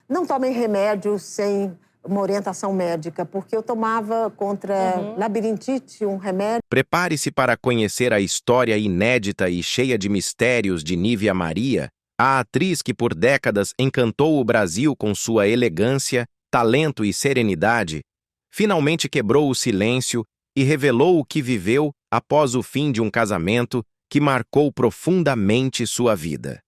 Não tomem remédio sem uma orientação médica, porque eu tomava contra labirintite um remédio. Prepare-se para conhecer a história inédita e cheia de mistérios de Nívia Maria, a atriz que por décadas encantou o Brasil com sua elegância, talento e serenidade, finalmente quebrou o silêncio e revelou o que viveu após o fim de um casamento que marcou profundamente sua vida.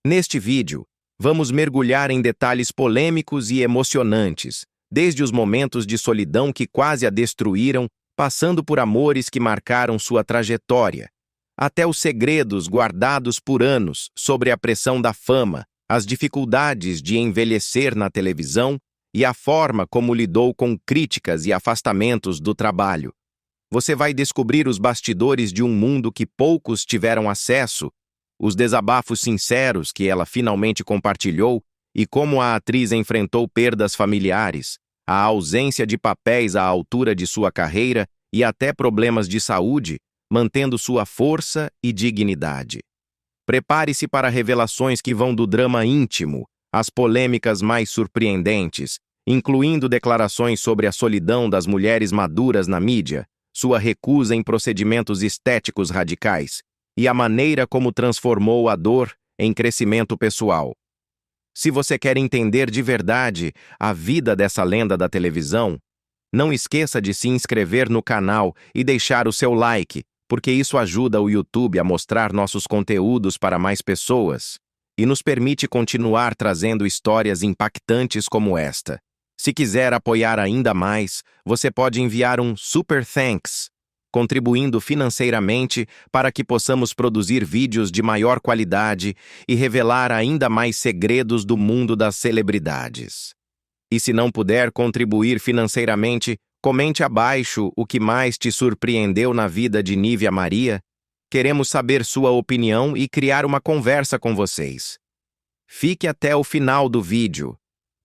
Neste vídeo, vamos mergulhar em detalhes polêmicos e emocionantes, desde os momentos de solidão que quase a destruíram, passando por amores que marcaram sua trajetória, até os segredos guardados por anos sobre a pressão da fama, as dificuldades de envelhecer na televisão e a forma como lidou com críticas e afastamentos do trabalho. Você vai descobrir os bastidores de um mundo que poucos tiveram acesso, os desabafos sinceros que ela finalmente compartilhou e como a atriz enfrentou perdas familiares, a ausência de papéis à altura de sua carreira e até problemas de saúde, mantendo sua força e dignidade. Prepare-se para revelações que vão do drama íntimo às polêmicas mais surpreendentes, incluindo declarações sobre a solidão das mulheres maduras na mídia, sua recusa em procedimentos estéticos radicais e a maneira como transformou a dor em crescimento pessoal. Se você quer entender de verdade a vida dessa lenda da televisão, não esqueça de se inscrever no canal e deixar o seu like, porque isso ajuda o YouTube a mostrar nossos conteúdos para mais pessoas e nos permite continuar trazendo histórias impactantes como esta. Se quiser apoiar ainda mais, você pode enviar um Super Thanks, contribuindo financeiramente para que possamos produzir vídeos de maior qualidade e revelar ainda mais segredos do mundo das celebridades. E se não puder contribuir financeiramente, comente abaixo o que mais te surpreendeu na vida de Nívia Maria. Queremos saber sua opinião e criar uma conversa com vocês. Fique até o final do vídeo,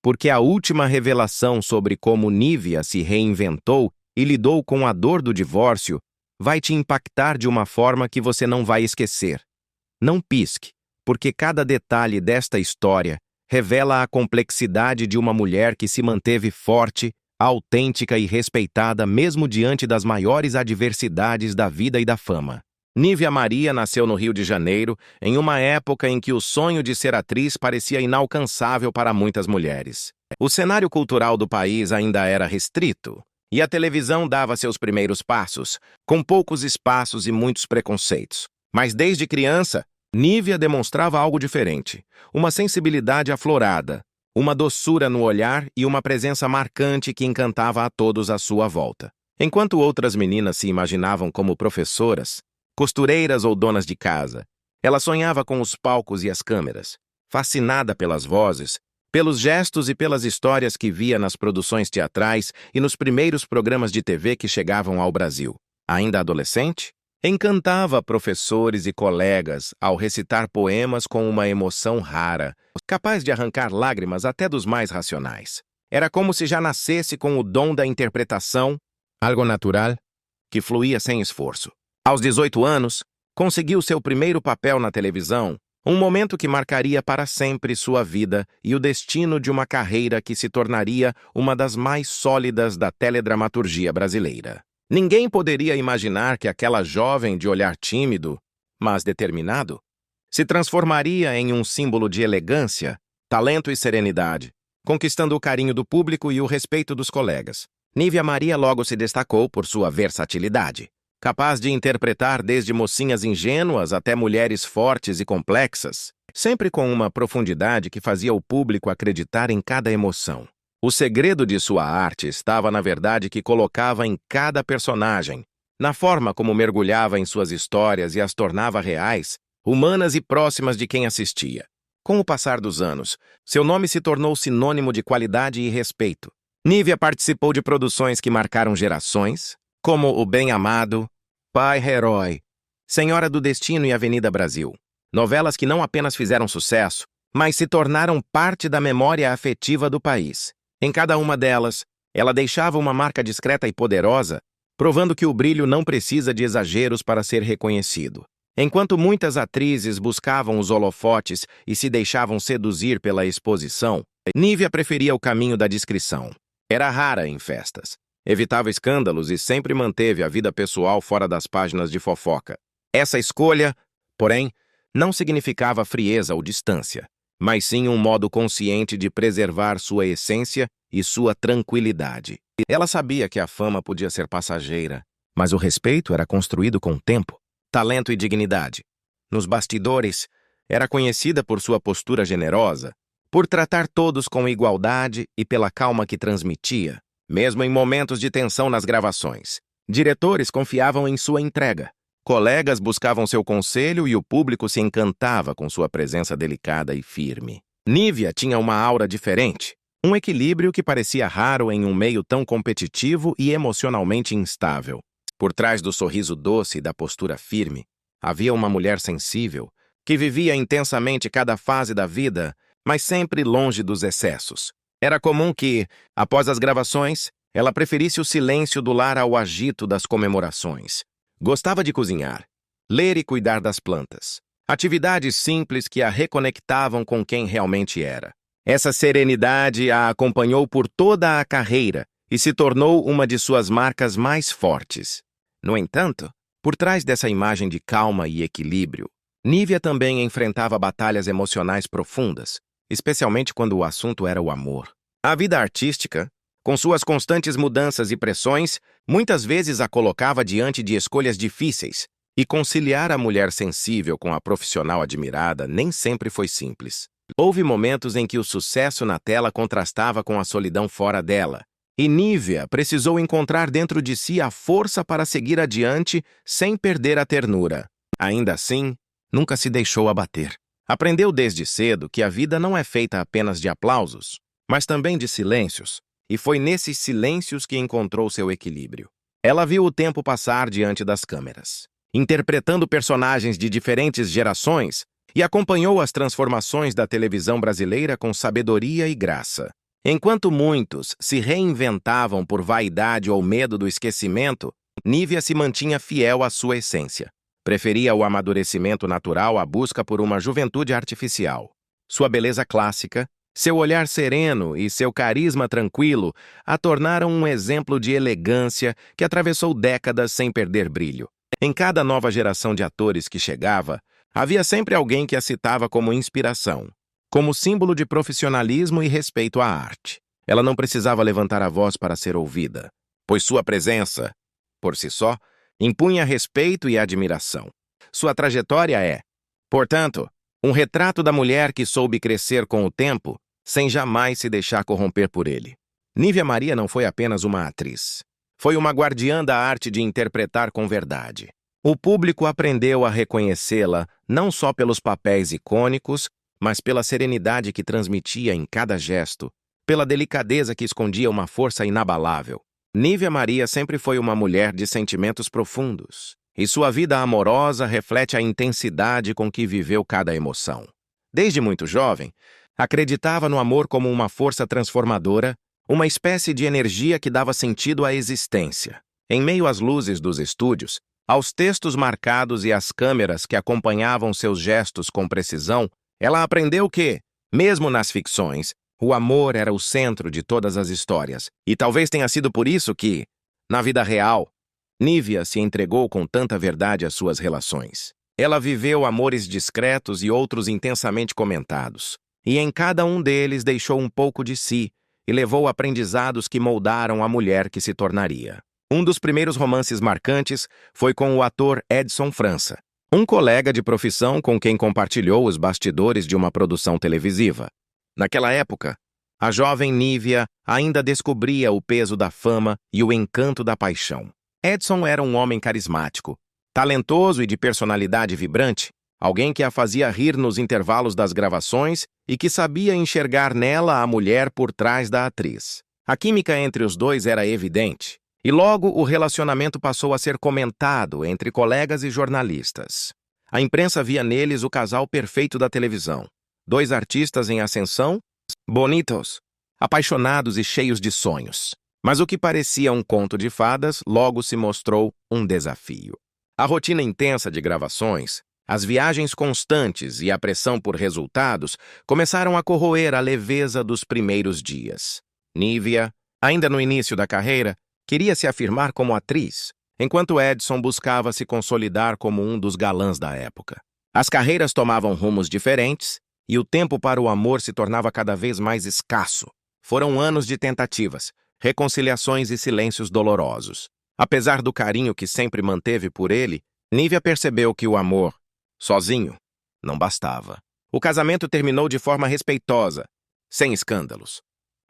porque a última revelação sobre como Nívia se reinventou e lidou com a dor do divórcio vai te impactar de uma forma que você não vai esquecer. Não pisque, porque cada detalhe desta história revela a complexidade de uma mulher que se manteve forte, autêntica e respeitada mesmo diante das maiores adversidades da vida e da fama. Nívia Maria nasceu no Rio de Janeiro, em uma época em que o sonho de ser atriz parecia inalcançável para muitas mulheres. O cenário cultural do país ainda era restrito, e a televisão dava seus primeiros passos, com poucos espaços e muitos preconceitos. Mas desde criança, Nívia demonstrava algo diferente, uma sensibilidade aflorada, uma doçura no olhar e uma presença marcante que encantava a todos à sua volta. Enquanto outras meninas se imaginavam como professoras, costureiras ou donas de casa, ela sonhava com os palcos e as câmeras, fascinada pelas vozes, pelos gestos e pelas histórias que via nas produções teatrais e nos primeiros programas de TV que chegavam ao Brasil. Ainda adolescente, encantava professores e colegas ao recitar poemas com uma emoção rara, capaz de arrancar lágrimas até dos mais racionais. Era como se já nascesse com o dom da interpretação, algo natural, que fluía sem esforço. Aos 18 anos, conseguiu seu primeiro papel na televisão, um momento que marcaria para sempre sua vida e o destino de uma carreira que se tornaria uma das mais sólidas da teledramaturgia brasileira. Ninguém poderia imaginar que aquela jovem de olhar tímido, mas determinado, se transformaria em um símbolo de elegância, talento e serenidade, conquistando o carinho do público e o respeito dos colegas. Nívia Maria logo se destacou por sua versatilidade, capaz de interpretar desde mocinhas ingênuas até mulheres fortes e complexas, sempre com uma profundidade que fazia o público acreditar em cada emoção. O segredo de sua arte estava, na verdade, que colocava em cada personagem, na forma como mergulhava em suas histórias e as tornava reais, humanas e próximas de quem assistia. Com o passar dos anos, seu nome se tornou sinônimo de qualidade e respeito. Nívia participou de produções que marcaram gerações, como O Bem Amado, Pai Herói, Senhora do Destino e Avenida Brasil. Novelas que não apenas fizeram sucesso, mas se tornaram parte da memória afetiva do país. Em cada uma delas, ela deixava uma marca discreta e poderosa, provando que o brilho não precisa de exageros para ser reconhecido. Enquanto muitas atrizes buscavam os holofotes e se deixavam seduzir pela exposição, Nívia preferia o caminho da discrição. Era rara em festas. Evitava escândalos e sempre manteve a vida pessoal fora das páginas de fofoca. Essa escolha, porém, não significava frieza ou distância, mas sim um modo consciente de preservar sua essência e sua tranquilidade. Ela sabia que a fama podia ser passageira, mas o respeito era construído com tempo, talento e dignidade. Nos bastidores, era conhecida por sua postura generosa, por tratar todos com igualdade e pela calma que transmitia, mesmo em momentos de tensão nas gravações. Diretores confiavam em sua entrega, colegas buscavam seu conselho e o público se encantava com sua presença delicada e firme. Nívia tinha uma aura diferente, um equilíbrio que parecia raro em um meio tão competitivo e emocionalmente instável. Por trás do sorriso doce e da postura firme, havia uma mulher sensível, que vivia intensamente cada fase da vida, mas sempre longe dos excessos. Era comum que, após as gravações, ela preferisse o silêncio do lar ao agito das comemorações. Gostava de cozinhar, ler e cuidar das plantas. Atividades simples que a reconectavam com quem realmente era. Essa serenidade a acompanhou por toda a carreira e se tornou uma de suas marcas mais fortes. No entanto, por trás dessa imagem de calma e equilíbrio, Nívia também enfrentava batalhas emocionais profundas, especialmente quando o assunto era o amor. A vida artística, com suas constantes mudanças e pressões, muitas vezes a colocava diante de escolhas difíceis, e conciliar a mulher sensível com a profissional admirada nem sempre foi simples. Houve momentos em que o sucesso na tela contrastava com a solidão fora dela, e Nívia precisou encontrar dentro de si a força para seguir adiante sem perder a ternura. Ainda assim, nunca se deixou abater. Aprendeu desde cedo que a vida não é feita apenas de aplausos, mas também de silêncios, e foi nesses silêncios que encontrou seu equilíbrio. Ela viu o tempo passar diante das câmeras, interpretando personagens de diferentes gerações, e acompanhou as transformações da televisão brasileira com sabedoria e graça. Enquanto muitos se reinventavam por vaidade ou medo do esquecimento, Nívia se mantinha fiel à sua essência. Preferia o amadurecimento natural à busca por uma juventude artificial. Sua beleza clássica, seu olhar sereno e seu carisma tranquilo a tornaram um exemplo de elegância que atravessou décadas sem perder brilho. Em cada nova geração de atores que chegava, havia sempre alguém que a citava como inspiração, como símbolo de profissionalismo e respeito à arte. Ela não precisava levantar a voz para ser ouvida, pois sua presença, por si só, impunha respeito e admiração. Sua trajetória é, portanto, um retrato da mulher que soube crescer com o tempo, sem jamais se deixar corromper por ele. Nívia Maria não foi apenas uma atriz. Foi uma guardiã da arte de interpretar com verdade. O público aprendeu a reconhecê-la não só pelos papéis icônicos, mas pela serenidade que transmitia em cada gesto, pela delicadeza que escondia uma força inabalável. Nívia Maria sempre foi uma mulher de sentimentos profundos, e sua vida amorosa reflete a intensidade com que viveu cada emoção. Desde muito jovem, acreditava no amor como uma força transformadora, uma espécie de energia que dava sentido à existência. Em meio às luzes dos estúdios, aos textos marcados e às câmeras que acompanhavam seus gestos com precisão, ela aprendeu que, mesmo nas ficções, o amor era o centro de todas as histórias. E talvez tenha sido por isso que, na vida real, Nívia se entregou com tanta verdade às suas relações. Ela viveu amores discretos e outros intensamente comentados, e em cada um deles deixou um pouco de si e levou aprendizados que moldaram a mulher que se tornaria. Um dos primeiros romances marcantes foi com o ator Edson França, um colega de profissão com quem compartilhou os bastidores de uma produção televisiva. Naquela época, a jovem Nívia ainda descobria o peso da fama e o encanto da paixão. Edson era um homem carismático, talentoso e de personalidade vibrante, alguém que a fazia rir nos intervalos das gravações e que sabia enxergar nela a mulher por trás da atriz. A química entre os dois era evidente, e logo o relacionamento passou a ser comentado entre colegas e jornalistas. A imprensa via neles o casal perfeito da televisão. Dois artistas em ascensão, bonitos, apaixonados e cheios de sonhos. Mas o que parecia um conto de fadas logo se mostrou um desafio. A rotina intensa de gravações, as viagens constantes e a pressão por resultados começaram a corroer a leveza dos primeiros dias. Nívia, ainda no início da carreira, queria se afirmar como atriz, enquanto Edson buscava se consolidar como um dos galãs da época. As carreiras tomavam rumos diferentes e o tempo para o amor se tornava cada vez mais escasso. Foram anos de tentativas, reconciliações e silêncios dolorosos. Apesar do carinho que sempre manteve por ele, Nívia percebeu que o amor, sozinho, não bastava. O casamento terminou de forma respeitosa, sem escândalos,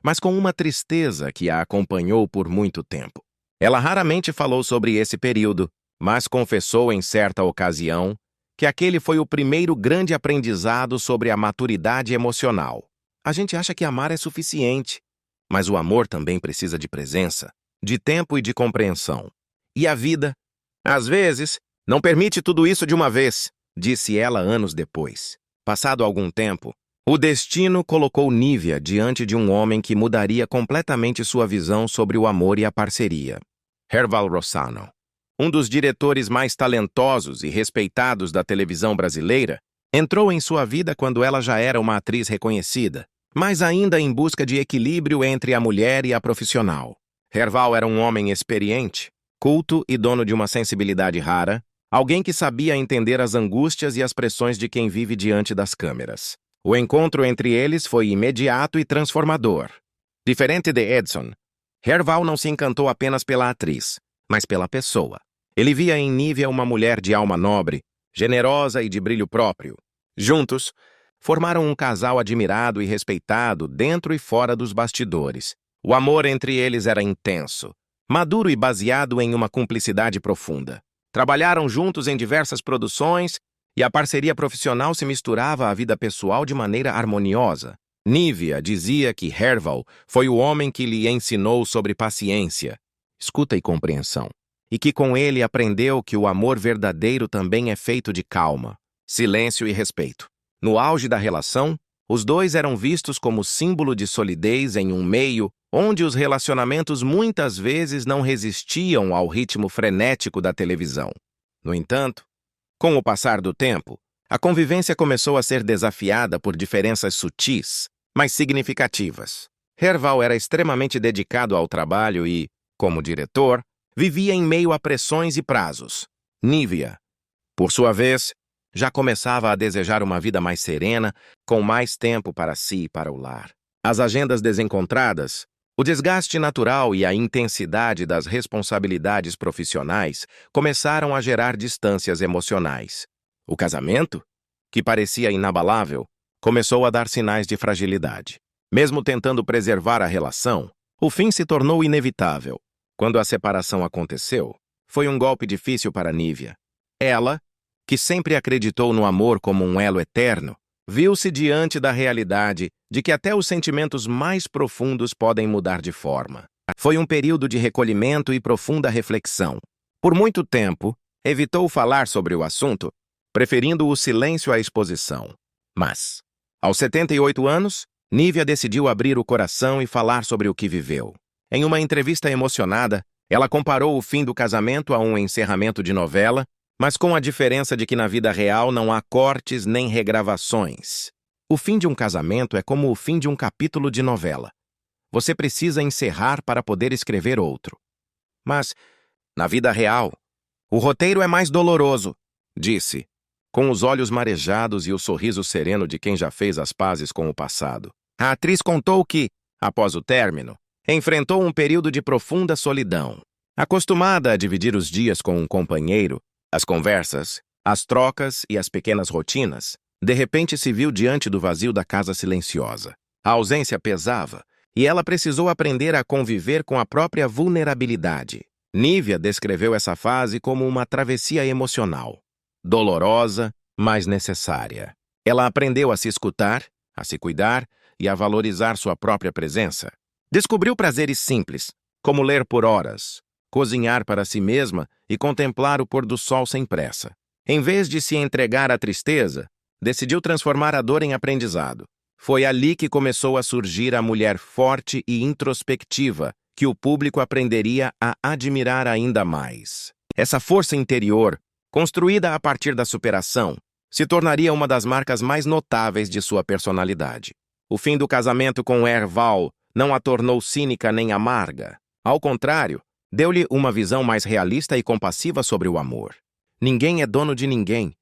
mas com uma tristeza que a acompanhou por muito tempo. Ela raramente falou sobre esse período, mas confessou em certa ocasião que aquele foi o primeiro grande aprendizado sobre a maturidade emocional. A gente acha que amar é suficiente, mas o amor também precisa de presença, de tempo e de compreensão. E a vida, às vezes, não permite tudo isso de uma vez, disse ela anos depois. Passado algum tempo, o destino colocou Nívia diante de um homem que mudaria completamente sua visão sobre o amor e a parceria. Herval Rossano, um dos diretores mais talentosos e respeitados da televisão brasileira, entrou em sua vida quando ela já era uma atriz reconhecida, mas ainda em busca de equilíbrio entre a mulher e a profissional. Herval era um homem experiente, culto e dono de uma sensibilidade rara, alguém que sabia entender as angústias e as pressões de quem vive diante das câmeras. O encontro entre eles foi imediato e transformador. Diferente de Edson, Herval não se encantou apenas pela atriz, mas pela pessoa. Ele via em Nívia uma mulher de alma nobre, generosa e de brilho próprio. Juntos, formaram um casal admirado e respeitado dentro e fora dos bastidores. O amor entre eles era intenso, maduro e baseado em uma cumplicidade profunda. Trabalharam juntos em diversas produções e a parceria profissional se misturava à vida pessoal de maneira harmoniosa. Nívia dizia que Herval foi o homem que lhe ensinou sobre paciência, escuta e compreensão, e que com ele aprendeu que o amor verdadeiro também é feito de calma, silêncio e respeito. No auge da relação, os dois eram vistos como símbolo de solidez em um meio onde os relacionamentos muitas vezes não resistiam ao ritmo frenético da televisão. No entanto, com o passar do tempo, a convivência começou a ser desafiada por diferenças sutis, mas significativas. Herval era extremamente dedicado ao trabalho e, como diretor, vivia em meio a pressões e prazos. Nívia, por sua vez, já começava a desejar uma vida mais serena, com mais tempo para si e para o lar. As agendas desencontradas, o desgaste natural e a intensidade das responsabilidades profissionais começaram a gerar distâncias emocionais. O casamento, que parecia inabalável, começou a dar sinais de fragilidade. Mesmo tentando preservar a relação, o fim se tornou inevitável. Quando a separação aconteceu, foi um golpe difícil para Nívia. Ela, que sempre acreditou no amor como um elo eterno, viu-se diante da realidade de que até os sentimentos mais profundos podem mudar de forma. Foi um período de recolhimento e profunda reflexão. Por muito tempo, evitou falar sobre o assunto, preferindo o silêncio à exposição. Mas, aos 78 anos, Nívia decidiu abrir o coração e falar sobre o que viveu. Em uma entrevista emocionada, ela comparou o fim do casamento a um encerramento de novela, mas com a diferença de que na vida real não há cortes nem regravações. O fim de um casamento é como o fim de um capítulo de novela. Você precisa encerrar para poder escrever outro. Mas, na vida real, o roteiro é mais doloroso, disse, com os olhos marejados e o sorriso sereno de quem já fez as pazes com o passado. A atriz contou que, após o término, enfrentou um período de profunda solidão. Acostumada a dividir os dias com um companheiro, as conversas, as trocas e as pequenas rotinas, de repente se viu diante do vazio da casa silenciosa. A ausência pesava, e ela precisou aprender a conviver com a própria vulnerabilidade. Nívia descreveu essa fase como uma travessia emocional, dolorosa, mas necessária. Ela aprendeu a se escutar, a se cuidar e a valorizar sua própria presença. Descobriu prazeres simples, como ler por horas, cozinhar para si mesma e contemplar o pôr do sol sem pressa. Em vez de se entregar à tristeza, decidiu transformar a dor em aprendizado. Foi ali que começou a surgir a mulher forte e introspectiva, que o público aprenderia a admirar ainda mais. Essa força interior construída a partir da superação, se tornaria uma das marcas mais notáveis de sua personalidade. O fim do casamento com Herval não a tornou cínica nem amarga. Ao contrário, deu-lhe uma visão mais realista e compassiva sobre o amor. Ninguém é dono de ninguém.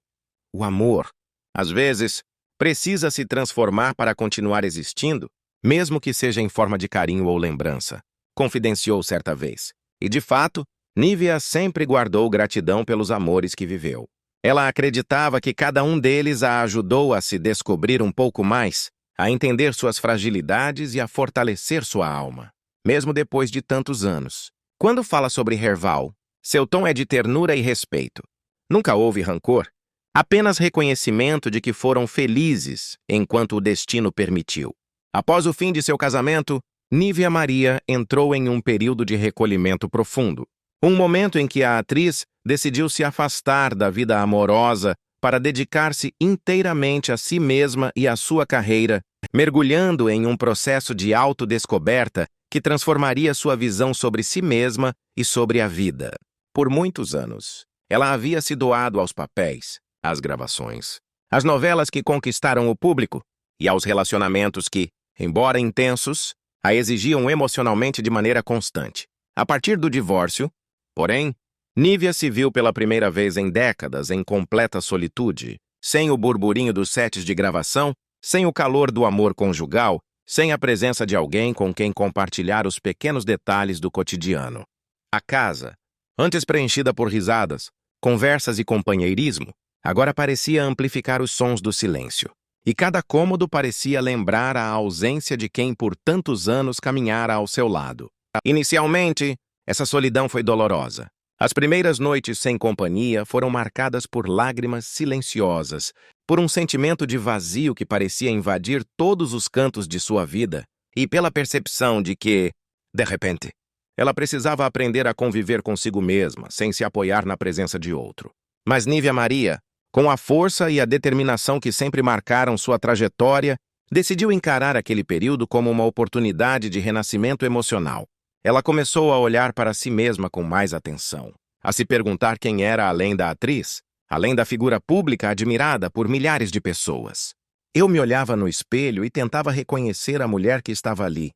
O amor, às vezes, precisa se transformar para continuar existindo, mesmo que seja em forma de carinho ou lembrança, confidenciou certa vez. E, de fato, Nívia sempre guardou gratidão pelos amores que viveu. Ela acreditava que cada um deles a ajudou a se descobrir um pouco mais, a entender suas fragilidades e a fortalecer sua alma, mesmo depois de tantos anos. Quando fala sobre Herval, seu tom é de ternura e respeito. Nunca houve rancor, apenas reconhecimento de que foram felizes enquanto o destino permitiu. Após o fim de seu casamento, Nívia Maria entrou em um período de recolhimento profundo. Um momento em que a atriz decidiu se afastar da vida amorosa para dedicar-se inteiramente a si mesma e à sua carreira, mergulhando em um processo de autodescoberta que transformaria sua visão sobre si mesma e sobre a vida. Por muitos anos, ela havia se doado aos papéis, às gravações, às novelas que conquistaram o público e aos relacionamentos que, embora intensos, a exigiam emocionalmente de maneira constante. A partir do divórcio, porém, Nívia se viu pela primeira vez em décadas em completa solitude, sem o burburinho dos sets de gravação, sem o calor do amor conjugal, sem a presença de alguém com quem compartilhar os pequenos detalhes do cotidiano. A casa, antes preenchida por risadas, conversas e companheirismo, agora parecia amplificar os sons do silêncio. E cada cômodo parecia lembrar a ausência de quem por tantos anos caminhara ao seu lado. Inicialmente, essa solidão foi dolorosa. As primeiras noites sem companhia foram marcadas por lágrimas silenciosas, por um sentimento de vazio que parecia invadir todos os cantos de sua vida e pela percepção de que, de repente, ela precisava aprender a conviver consigo mesma, sem se apoiar na presença de outro. Mas Nívia Maria, com a força e a determinação que sempre marcaram sua trajetória, decidiu encarar aquele período como uma oportunidade de renascimento emocional. Ela começou a olhar para si mesma com mais atenção, a se perguntar quem era além da atriz, além da figura pública admirada por milhares de pessoas. Eu me olhava no espelho e tentava reconhecer a mulher que estava ali.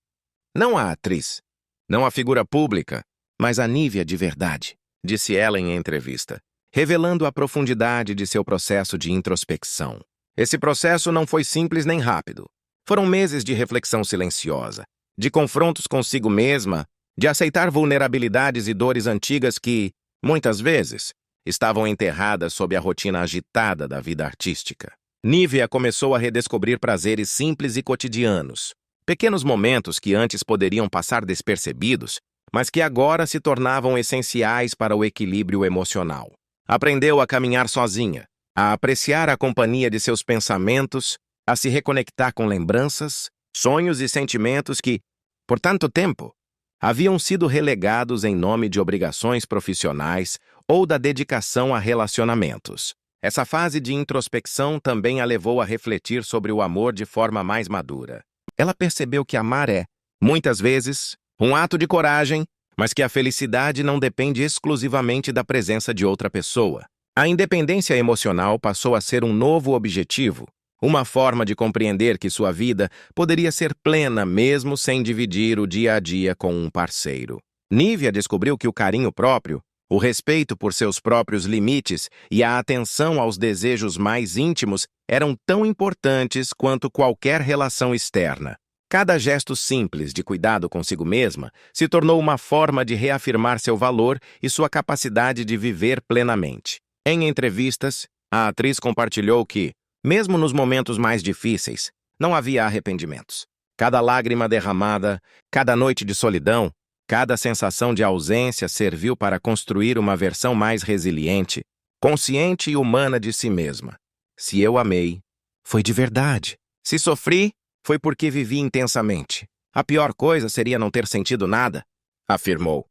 Não a atriz, não a figura pública, mas a Nívia de verdade, disse ela em entrevista, revelando a profundidade de seu processo de introspecção. Esse processo não foi simples nem rápido. Foram meses de reflexão silenciosa, de confrontos consigo mesma, de aceitar vulnerabilidades e dores antigas que, muitas vezes, estavam enterradas sob a rotina agitada da vida artística. Nívia começou a redescobrir prazeres simples e cotidianos, pequenos momentos que antes poderiam passar despercebidos, mas que agora se tornavam essenciais para o equilíbrio emocional. Aprendeu a caminhar sozinha, a apreciar a companhia de seus pensamentos, a se reconectar com lembranças, sonhos e sentimentos que, por tanto tempo, haviam sido relegados em nome de obrigações profissionais ou da dedicação a relacionamentos. Essa fase de introspecção também a levou a refletir sobre o amor de forma mais madura. Ela percebeu que amar é, muitas vezes, um ato de coragem, mas que a felicidade não depende exclusivamente da presença de outra pessoa. A independência emocional passou a ser um novo objetivo, uma forma de compreender que sua vida poderia ser plena mesmo sem dividir o dia a dia com um parceiro. Nívia descobriu que o carinho próprio, o respeito por seus próprios limites e a atenção aos desejos mais íntimos eram tão importantes quanto qualquer relação externa. Cada gesto simples de cuidado consigo mesma se tornou uma forma de reafirmar seu valor e sua capacidade de viver plenamente. Em entrevistas, a atriz compartilhou que, mesmo nos momentos mais difíceis, não havia arrependimentos. Cada lágrima derramada, cada noite de solidão, cada sensação de ausência serviu para construir uma versão mais resiliente, consciente e humana de si mesma. Se eu amei, foi de verdade. Se sofri, foi porque vivi intensamente. A pior coisa seria não ter sentido nada, afirmou,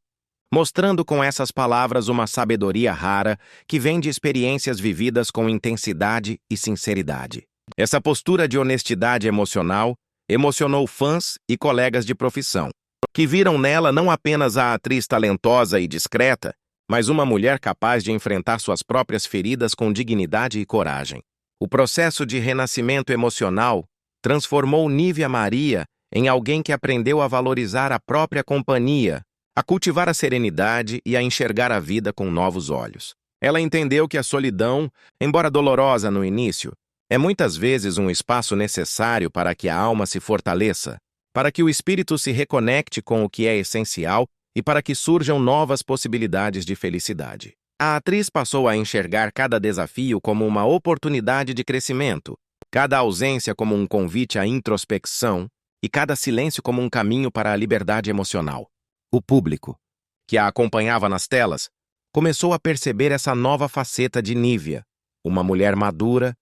mostrando com essas palavras uma sabedoria rara que vem de experiências vividas com intensidade e sinceridade. Essa postura de honestidade emocional emocionou fãs e colegas de profissão, que viram nela não apenas a atriz talentosa e discreta, mas uma mulher capaz de enfrentar suas próprias feridas com dignidade e coragem. O processo de renascimento emocional transformou Nívia Maria em alguém que aprendeu a valorizar a própria companhia, a cultivar a serenidade e a enxergar a vida com novos olhos. Ela entendeu que a solidão, embora dolorosa no início, é muitas vezes um espaço necessário para que a alma se fortaleça, para que o espírito se reconecte com o que é essencial e para que surjam novas possibilidades de felicidade. A atriz passou a enxergar cada desafio como uma oportunidade de crescimento, cada ausência como um convite à introspecção e cada silêncio como um caminho para a liberdade emocional. O público, que a acompanhava nas telas, começou a perceber essa nova faceta de Nívia, uma mulher madura,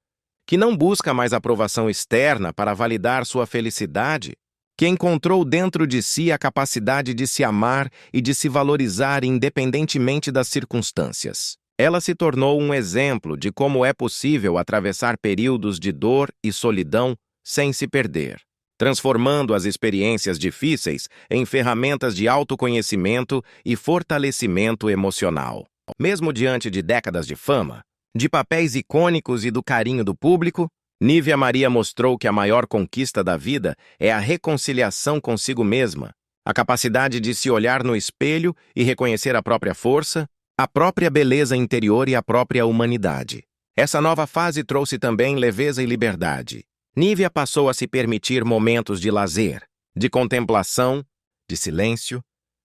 que não busca mais aprovação externa para validar sua felicidade, que encontrou dentro de si a capacidade de se amar e de se valorizar independentemente das circunstâncias. Ela se tornou um exemplo de como é possível atravessar períodos de dor e solidão sem se perder, transformando as experiências difíceis em ferramentas de autoconhecimento e fortalecimento emocional. Mesmo diante de décadas de fama, de papéis icônicos e do carinho do público, Nívia Maria mostrou que a maior conquista da vida é a reconciliação consigo mesma, a capacidade de se olhar no espelho e reconhecer a própria força, a própria beleza interior e a própria humanidade. Essa nova fase trouxe também leveza e liberdade. Nívia passou a se permitir momentos de lazer, de contemplação, de silêncio,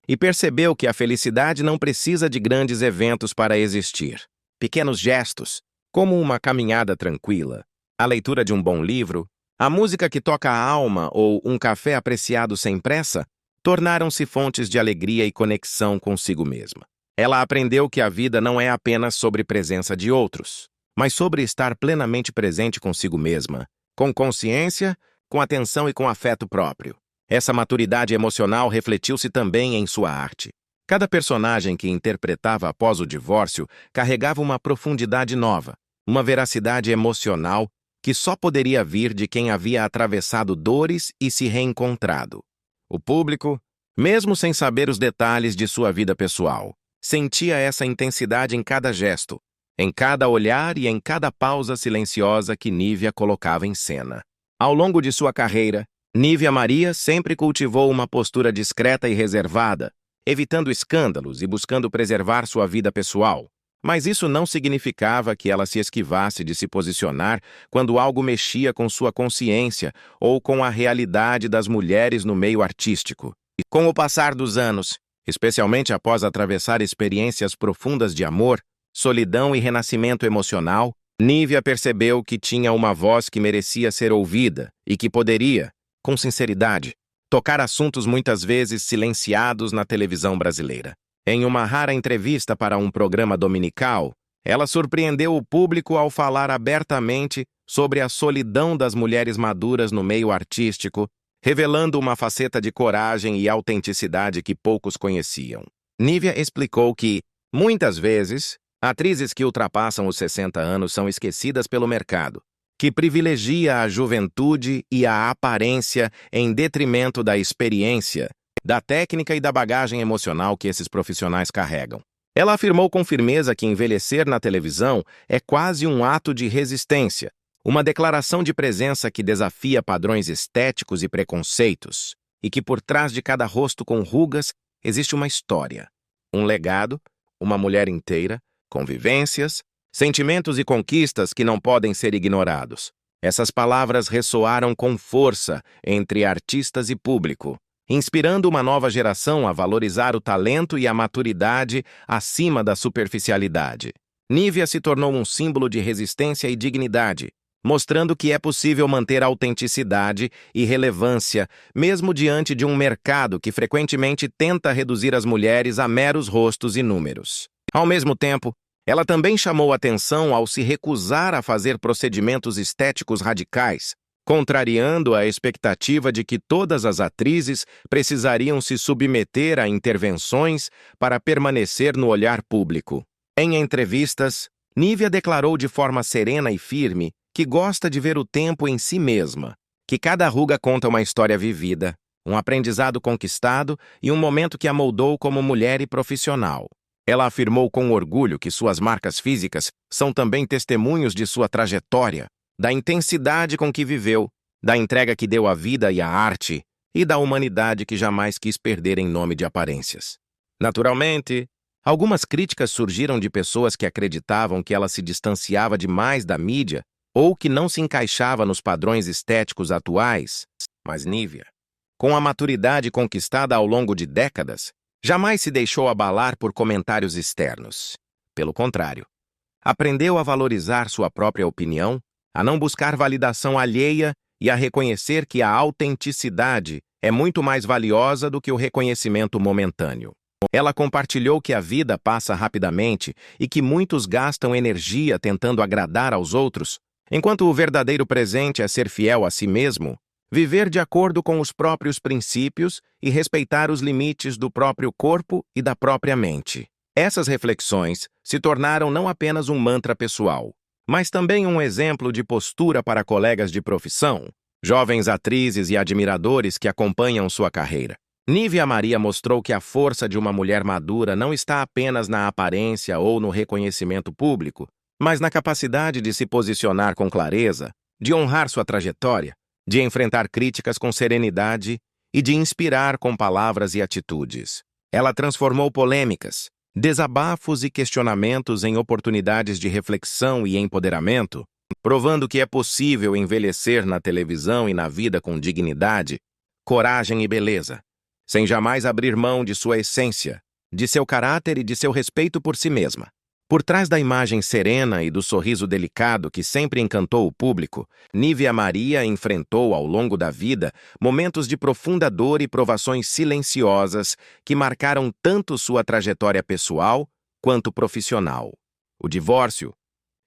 e percebeu que a felicidade não precisa de grandes eventos para existir. Pequenos gestos, como uma caminhada tranquila, a leitura de um bom livro, a música que toca a alma ou um café apreciado sem pressa, tornaram-se fontes de alegria e conexão consigo mesma. Ela aprendeu que a vida não é apenas sobre presença de outros, mas sobre estar plenamente presente consigo mesma, com consciência, com atenção e com afeto próprio. Essa maturidade emocional refletiu-se também em sua arte. Cada personagem que interpretava após o divórcio carregava uma profundidade nova, uma veracidade emocional que só poderia vir de quem havia atravessado dores e se reencontrado. O público, mesmo sem saber os detalhes de sua vida pessoal, sentia essa intensidade em cada gesto, em cada olhar e em cada pausa silenciosa que Nívia colocava em cena. Ao longo de sua carreira, Nívia Maria sempre cultivou uma postura discreta e reservada, evitando escândalos e buscando preservar sua vida pessoal. Mas isso não significava que ela se esquivasse de se posicionar quando algo mexia com sua consciência ou com a realidade das mulheres no meio artístico. E com o passar dos anos, especialmente após atravessar experiências profundas de amor, solidão e renascimento emocional, Nívia percebeu que tinha uma voz que merecia ser ouvida e que poderia, com sinceridade, tocar assuntos muitas vezes silenciados na televisão brasileira. Em uma rara entrevista para um programa dominical, ela surpreendeu o público ao falar abertamente sobre a solidão das mulheres maduras no meio artístico, revelando uma faceta de coragem e autenticidade que poucos conheciam. Nívia explicou que, muitas vezes, atrizes que ultrapassam os 60 anos são esquecidas pelo mercado, que privilegia a juventude e a aparência em detrimento da experiência, da técnica e da bagagem emocional que esses profissionais carregam. Ela afirmou com firmeza que envelhecer na televisão é quase um ato de resistência, uma declaração de presença que desafia padrões estéticos e preconceitos, e que por trás de cada rosto com rugas existe uma história, um legado, uma mulher inteira, convivências, sentimentos e conquistas que não podem ser ignorados. Essas palavras ressoaram com força entre artistas e público, inspirando uma nova geração a valorizar o talento e a maturidade acima da superficialidade. Nívia se tornou um símbolo de resistência e dignidade, mostrando que é possível manter autenticidade e relevância mesmo diante de um mercado que frequentemente tenta reduzir as mulheres a meros rostos e números. Ao mesmo tempo, ela também chamou atenção ao se recusar a fazer procedimentos estéticos radicais, contrariando a expectativa de que todas as atrizes precisariam se submeter a intervenções para permanecer no olhar público. Em entrevistas, Nívia declarou de forma serena e firme que gosta de ver o tempo em si mesma, que cada ruga conta uma história vivida, um aprendizado conquistado e um momento que a moldou como mulher e profissional. Ela afirmou com orgulho que suas marcas físicas são também testemunhos de sua trajetória, da intensidade com que viveu, da entrega que deu à vida e à arte, e da humanidade que jamais quis perder em nome de aparências. Naturalmente, algumas críticas surgiram de pessoas que acreditavam que ela se distanciava demais da mídia ou que não se encaixava nos padrões estéticos atuais, mas Nívia, com a maturidade conquistada ao longo de décadas, jamais se deixou abalar por comentários externos. Pelo contrário, aprendeu a valorizar sua própria opinião, a não buscar validação alheia e a reconhecer que a autenticidade é muito mais valiosa do que o reconhecimento momentâneo. Ela compartilhou que a vida passa rapidamente e que muitos gastam energia tentando agradar aos outros, enquanto o verdadeiro presente é ser fiel a si mesmo, viver de acordo com os próprios princípios e respeitar os limites do próprio corpo e da própria mente. Essas reflexões se tornaram não apenas um mantra pessoal, mas também um exemplo de postura para colegas de profissão, jovens atrizes e admiradores que acompanham sua carreira. Nívia Maria mostrou que a força de uma mulher madura não está apenas na aparência ou no reconhecimento público, mas na capacidade de se posicionar com clareza, de honrar sua trajetória, de enfrentar críticas com serenidade e de inspirar com palavras e atitudes. Ela transformou polêmicas, desabafos e questionamentos em oportunidades de reflexão e empoderamento, provando que é possível envelhecer na televisão e na vida com dignidade, coragem e beleza, sem jamais abrir mão de sua essência, de seu caráter e de seu respeito por si mesma. Por trás da imagem serena e do sorriso delicado que sempre encantou o público, Nívia Maria enfrentou ao longo da vida momentos de profunda dor e provações silenciosas que marcaram tanto sua trajetória pessoal quanto profissional. O divórcio,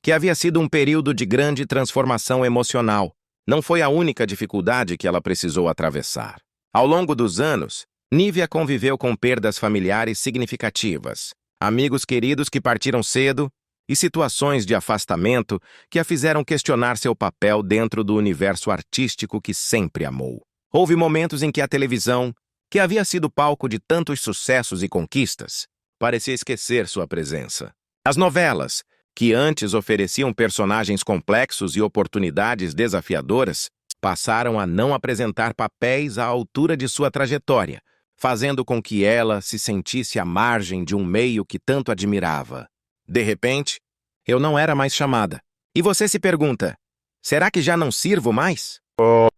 que havia sido um período de grande transformação emocional, não foi a única dificuldade que ela precisou atravessar. Ao longo dos anos, Nívia conviveu com perdas familiares significativas, amigos queridos que partiram cedo e situações de afastamento que a fizeram questionar seu papel dentro do universo artístico que sempre amou. Houve momentos em que a televisão, que havia sido palco de tantos sucessos e conquistas, parecia esquecer sua presença. As novelas, que antes ofereciam personagens complexos e oportunidades desafiadoras, passaram a não apresentar papéis à altura de sua trajetória, fazendo com que ela se sentisse à margem de um meio que tanto admirava. De repente, eu não era mais chamada. E você se pergunta, será que já não sirvo mais?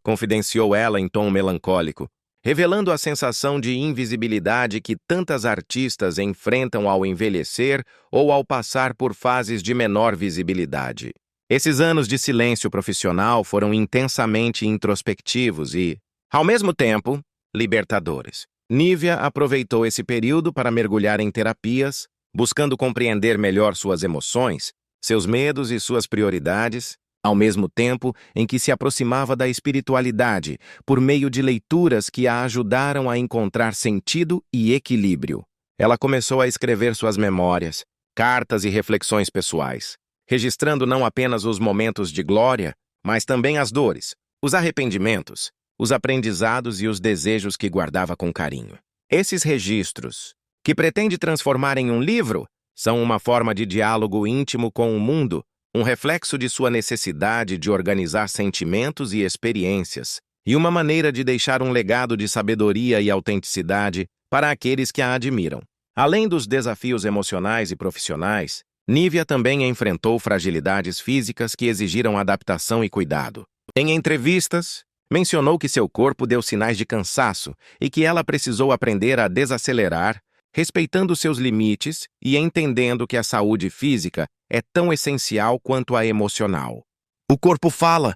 Confidenciou ela em tom melancólico, revelando a sensação de invisibilidade que tantas artistas enfrentam ao envelhecer ou ao passar por fases de menor visibilidade. Esses anos de silêncio profissional foram intensamente introspectivos e, ao mesmo tempo, libertadores. Nívia aproveitou esse período para mergulhar em terapias, buscando compreender melhor suas emoções, seus medos e suas prioridades, ao mesmo tempo em que se aproximava da espiritualidade, por meio de leituras que a ajudaram a encontrar sentido e equilíbrio. Ela começou a escrever suas memórias, cartas e reflexões pessoais, registrando não apenas os momentos de glória, mas também as dores, os arrependimentos, os aprendizados e os desejos que guardava com carinho. Esses registros, que pretende transformar em um livro, são uma forma de diálogo íntimo com o mundo, um reflexo de sua necessidade de organizar sentimentos e experiências, e uma maneira de deixar um legado de sabedoria e autenticidade para aqueles que a admiram. Além dos desafios emocionais e profissionais, Nívia também enfrentou fragilidades físicas que exigiram adaptação e cuidado. Em entrevistas, mencionou que seu corpo deu sinais de cansaço e que ela precisou aprender a desacelerar, respeitando seus limites e entendendo que a saúde física é tão essencial quanto a emocional. "O corpo fala,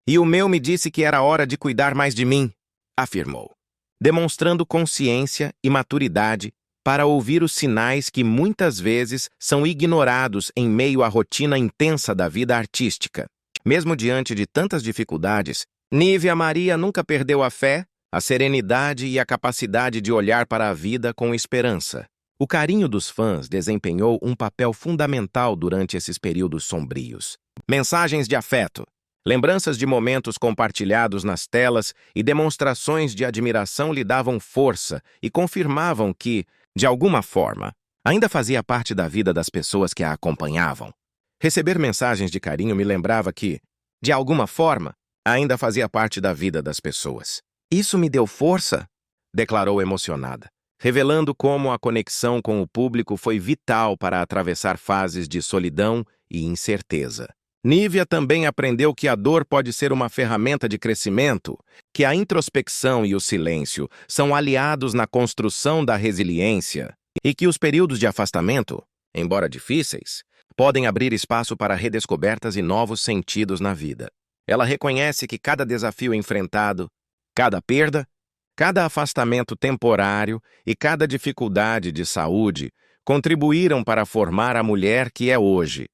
e o meu me disse que era hora de cuidar mais de mim", afirmou, demonstrando consciência e maturidade para ouvir os sinais que muitas vezes são ignorados em meio à rotina intensa da vida artística. Mesmo diante de tantas dificuldades, Nívia Maria nunca perdeu a fé, a serenidade e a capacidade de olhar para a vida com esperança. O carinho dos fãs desempenhou um papel fundamental durante esses períodos sombrios. Mensagens de afeto, lembranças de momentos compartilhados nas telas e demonstrações de admiração lhe davam força e confirmavam que, de alguma forma, Ainda fazia parte da vida das pessoas que a acompanhavam. Receber mensagens de carinho me lembrava que, de alguma forma, ainda fazia parte da vida das pessoas. Isso me deu força, declarou emocionada, revelando como a conexão com o público foi vital para atravessar fases de solidão e incerteza. Nívia também aprendeu que a dor pode ser uma ferramenta de crescimento, que a introspecção e o silêncio são aliados na construção da resiliência e que os períodos de afastamento, embora difíceis, podem abrir espaço para redescobertas e novos sentidos na vida. Ela reconhece que cada desafio enfrentado, cada perda, cada afastamento temporário e cada dificuldade de saúde contribuíram para formar a mulher que é hoje.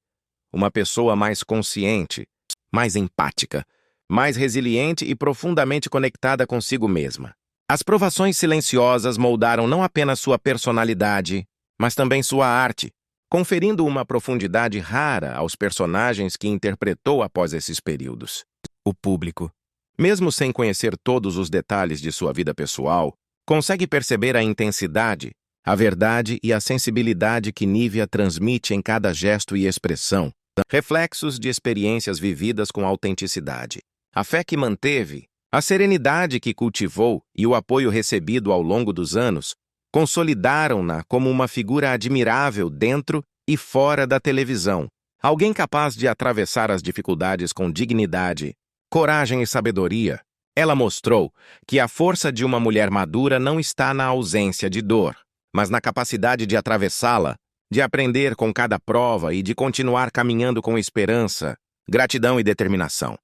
Uma pessoa mais consciente, mais empática, mais resiliente e profundamente conectada consigo mesma. As provações silenciosas moldaram não apenas sua personalidade, mas também sua arte, conferindo uma profundidade rara aos personagens que interpretou após esses períodos. O público, mesmo sem conhecer todos os detalhes de sua vida pessoal, consegue perceber a intensidade, a verdade e a sensibilidade que Nívia transmite em cada gesto e expressão, reflexos de experiências vividas com autenticidade. A fé que manteve, a serenidade que cultivou e o apoio recebido ao longo dos anos consolidaram-na como uma figura admirável dentro e fora da televisão. Alguém capaz de atravessar as dificuldades com dignidade, coragem e sabedoria. Ela mostrou que a força de uma mulher madura não está na ausência de dor, mas na capacidade de atravessá-la, de aprender com cada prova e de continuar caminhando com esperança, gratidão e determinação.